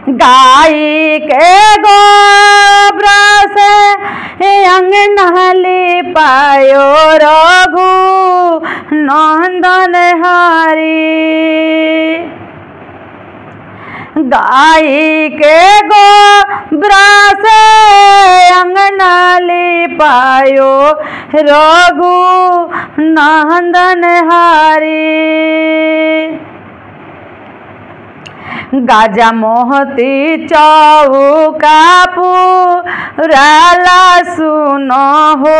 गाई के गोबर से अंगना लिपायो रघु नंदन हरि। गाई के गोबर से अंगना लिपायो रघु नंदन हरि। गाजा मोहती चौका पुराला सुनो हो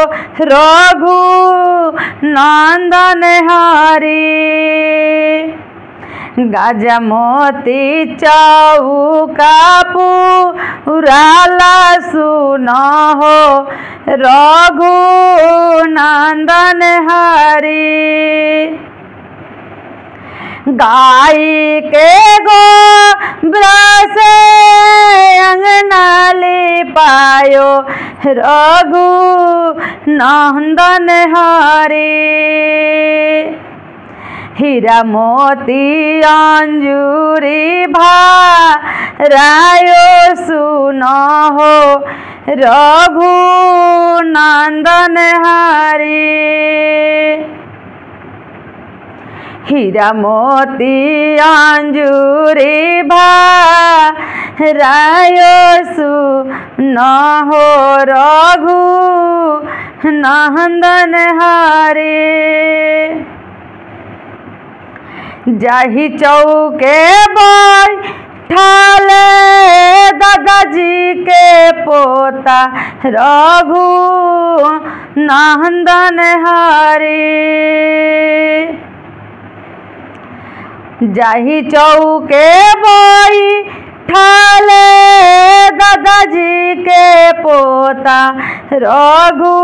रघु नंदन हरि। गाजा मोती चौका पुराला सुनो हो रघु नंदन हरि। गाई के गोबर से अंगना लिपायो रघु नंदन हरि। हीरा मोती अंजूरी भारायो सुनो हो रघु नंदन हरि। हीरा मोती अंजूरी भारायो सुनो हो रघु नंदन हरि। जाहि चौके बैठल दादाजी के पोता रघु नंदन हरि। जाहि चौके बैठल दादाजी के पोता रघु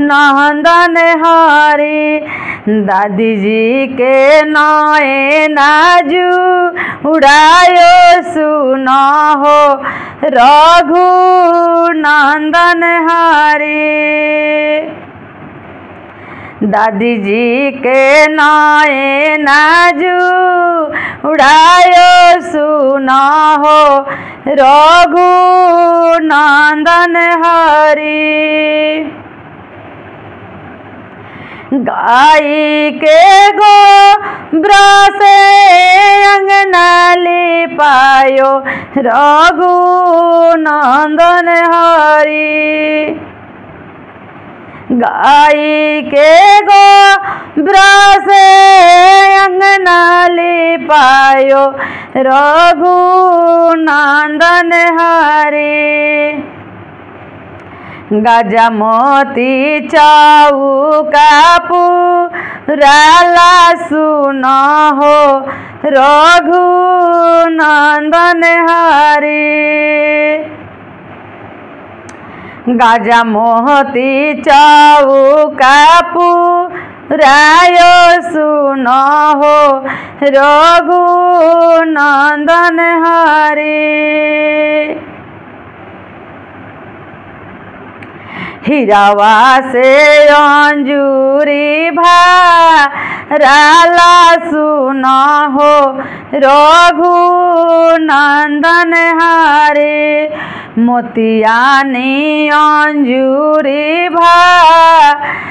नंदन हरि। दादी जी के नए नाजू उड़ायो सुनो हो रघु नंदन हरि। दादी जी के नए नाजू उड़ायो सुनो हो रघु नंदन हरि। गाई के गोबर से अंगना लिपायो रघु नंदन हरि। गाई के गोबर से अंगना लिपायो रघु नंदन हरि। गाजा मोती चौका पुराला सुनो हो रघु नंदन हरि। गाजा मोहती चौका पुरायो सुनो हो रघु नंदन हरि। हीरावा से अंजूरी भाराला सुनो हो रघु नंदन हरि। मोतियानी अंजूरी भारायो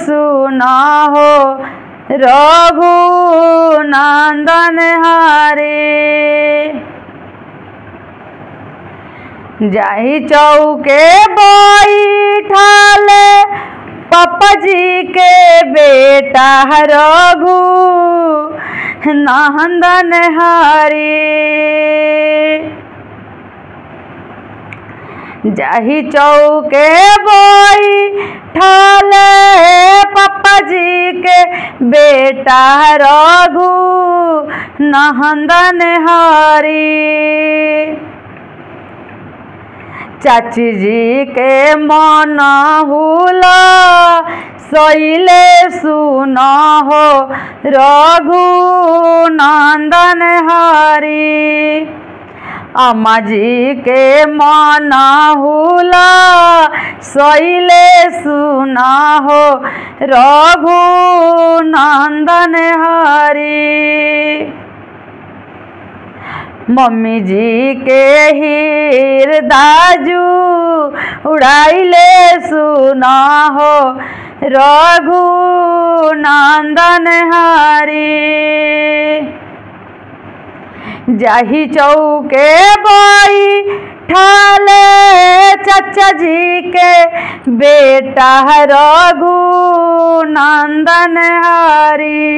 सुनो हो रघु नंदन हरि। जाहि चौके बैठल पापा जी के बेटा रघु नंदन हरि। जाहि चौके बैठल पापा जी के बेटा रघु नंदन हरि। चाची जी के मन हुला सैले सुनो हो रघु नंदन हरि। अम्मा जी के मन हुला सैले सुनो हो रघु नंदन हरि। मम्मी जी के हृदय उड़ाइले सुना हो रघुनंदन हरि। जाही चौके बैठाले चाचा जी के बेटा रघुनंदन हरि।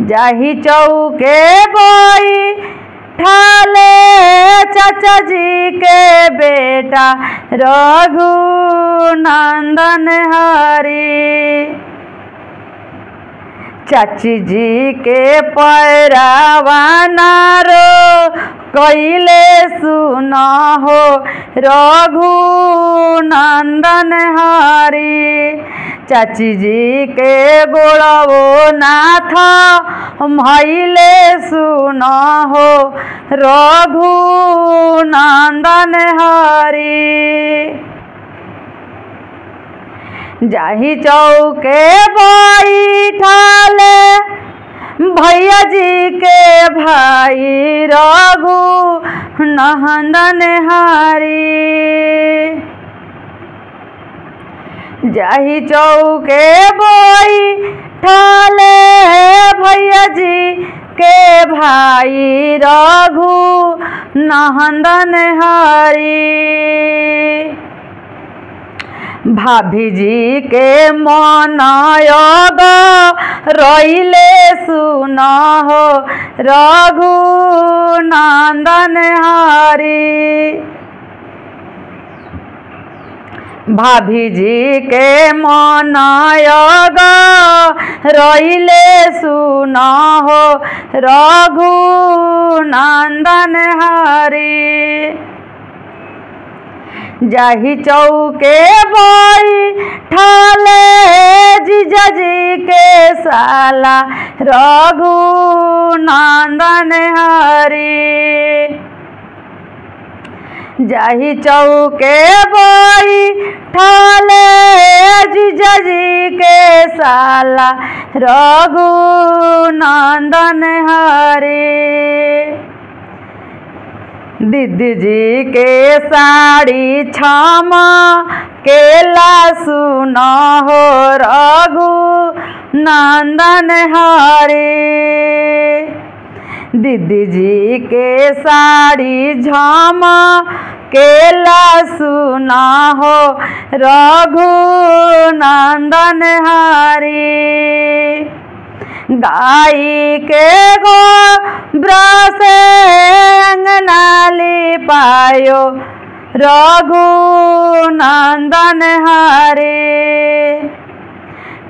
जाही चौके बैठाले चाचा जी के बेटा रघुनंदन हरि। चाची जी के पैरावाना रो कैले सुना हो रघुनंदन हरि। चाची जी के गोड़वो नाथ भैले सुना हो रघुनंदन हरि। जाही चौके बैठाले भैया जी के भाई रघुनंदन हरि। जाही चौके बैठाले भैया जी के भाई रघुनंदन हरि। भाभी जी के मन योग रहिले सुना हो रघुनंदन हरि। भाभी जी के मन योग रहिले सुना हो रघुनंदन हरि। जाही चौके बैठाले जीजा जी के साला रघुनंदन हरि। जाही चौके बैठाले जीजा जी के साला रघुनंदन हरि। दीदी जी के साड़ी छमा केला सुना हो रघुनंदन हरि। दीदी जी के साड़ी झमा केला सुना हो रघुनंदन हरि। गाई के गोबरा से अंगना लिपायो रघुनंदन हरि।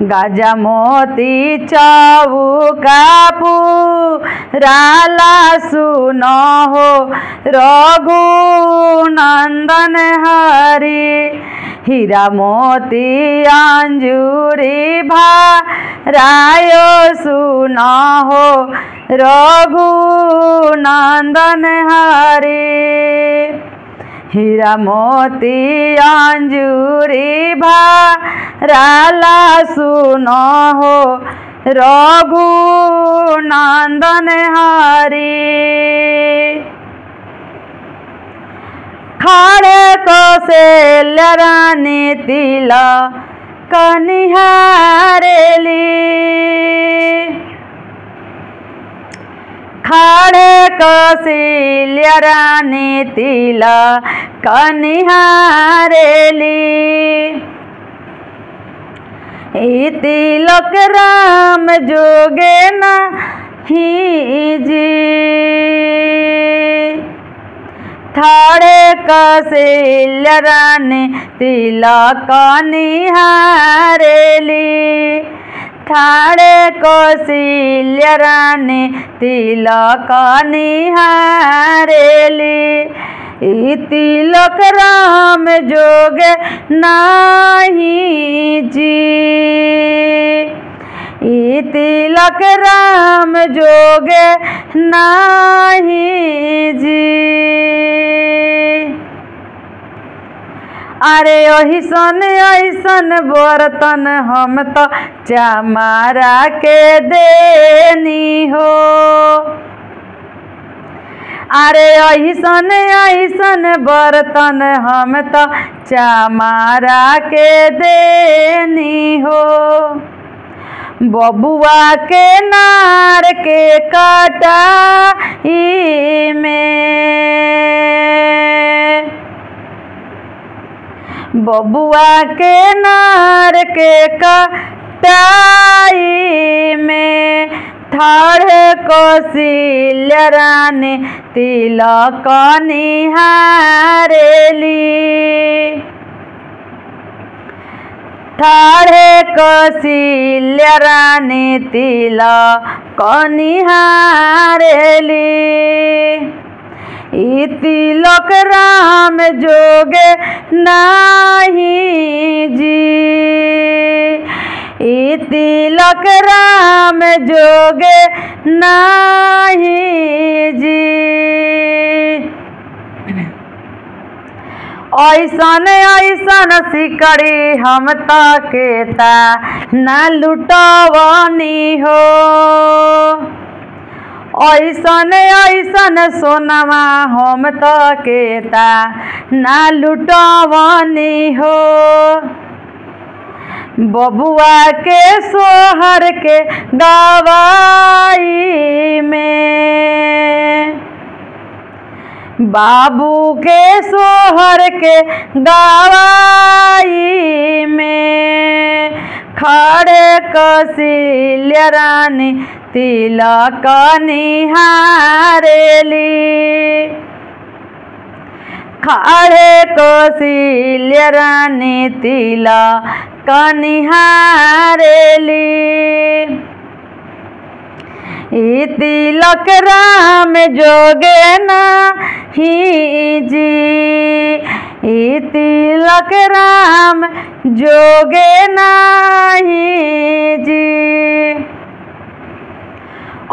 गाजा मोती चौका पुराला सुनो हो रघुनंदन हरि। हीरा मोती अंजूरी भरायो सुनो हो रघुनंदन हरि। हीरा मोती अंजूरी भराला सुनो हो रघुनंदन हरि। खड़े कौशल्या रानी तिलक निहारेली। खड़े कौशल्या रानी तिलक निहारेली। ई तिलक राम जोगे नहीं जी। खड़े कौशल्या रानी तिलक निहारेली। खड़े कौशल्या रानी तिलक निहारेली। ई तिलक राम जोगे नहीं जी। ई तिलक राम जोगे नहीं जी। अरे ऐसन बर्तन हम तो चमारा के देनी हो। अरे ऐसन ऐसन बर्तन हम तो चमारा के देनी हो। बबुआ के नार के कटाई में, बबुआ के नार के कटाई में ठाढ़ कौशल्या रानी तिलक निहारेली। ठाढ़ कौशल्या रानी तिलक निहारेली। ई तिलक राम जोगे नाही जी, ई तिलक राम जोगे नाही जी। ऐसन ऐसन सिकड़ी हम तकेता ना लुटवनी हो। ऐसन ऐसन सोनमा हम तकेता ना लुटवनी हो। बबुआ के सोहर के गवाई में, बाबू के सोहर के गवाई में खड़े कौशल्या रानी तिलक निहारेली। खड़े कौशल्या रानी तिलक निहारेली। ई तिलक राम जोगे नाही जी, ई तिलक राम जोगे नाही जी।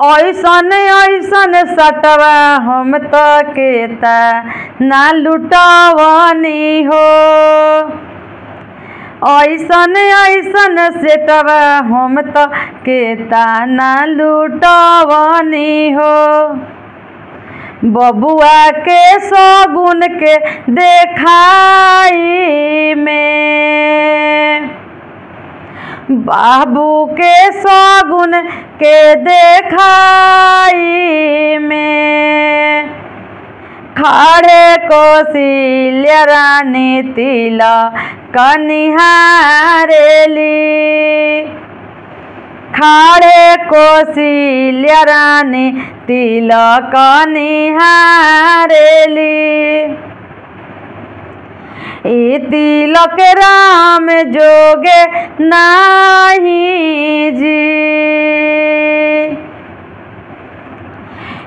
ऐसन ऐसन सटवा हम तकेता ना लुटवनी हो। ऐसन ऐसन सेटवा हम तकेता ना लुटवनी हो। बबुआ के सगुन के देखाई में, बाबू के सगुन के देखाई में खड़े कौशल्या रानी तिलक निहारेली। खड़े कौशल्या रानी तिलक निहारेली। ई तिलक राम जोगे नाही जी,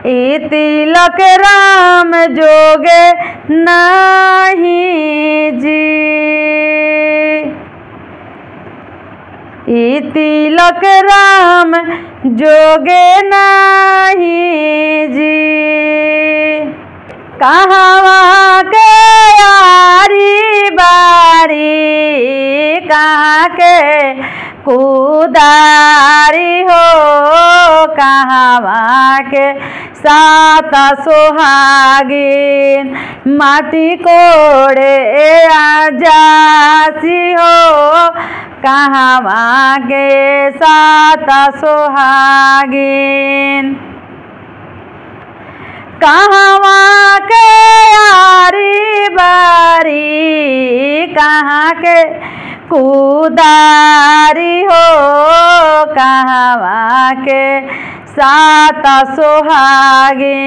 ई तिलक राम जोगे नाही जी। ई तिलक राम जोगे नाही जी। कहवा के यारी बारी, कहाँ के कुदारी हो। कहवा के सात सुहागिन माटी कोड़े आजासी हो। कहवा के सात सुहागिन, कहवा के यारी बारी, कहाँ के कुदारी हो। कहवा के सात सुहागिन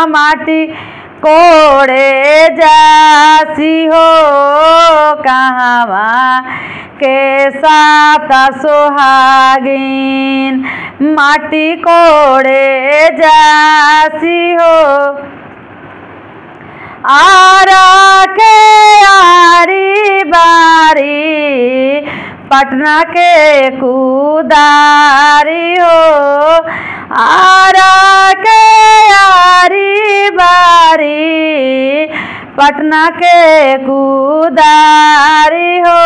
माटी कोड़े जासी हो। कहवा के सात सुहागिन माटी कोड़े जासी हो। आरा के आरी बारी, पटना के कुदारी हो। आरा के आरी बारी, पटना के कुदारी हो।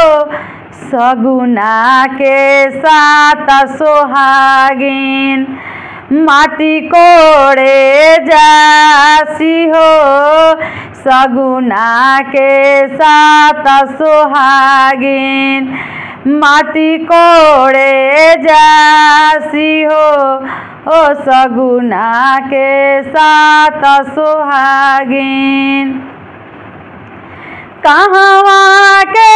सगुना के सात सुहागिन माटी कोड़े जा जासी हो सगुना के साथ सुहागिन माटी कोड़े जासी हो ओ सगुना के साथ सुहागिन। कहवा के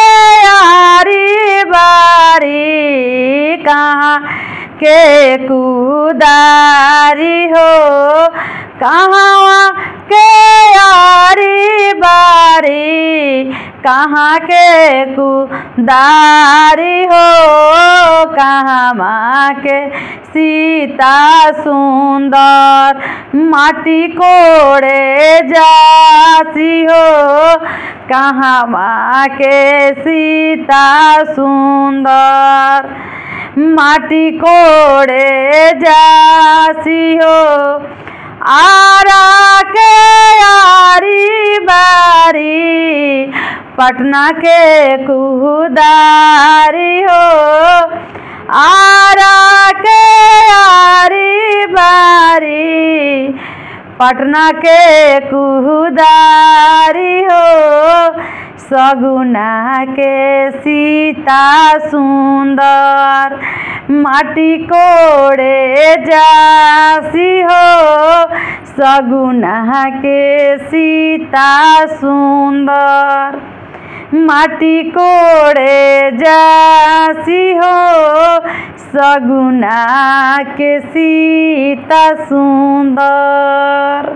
यारी बारी कहाँ के कुदारी हो कहवा के यारी बारी कहाँ के कुदारी हो कहवा के सीता सुंदर माटी कोड़े जासी हो कहवा के सीता सुंदर माटी कोड़े जासी हो। आरा के यारी बारी पटना के कुदारी हो आरा के यारी बारी पटना के कुदारी हो सगुना के सीता सुंदर माटी कोड़े जासी हो सगुना के सीता सुंदर माटी कोड़े जासी हो सगुना के सीता सुंदर।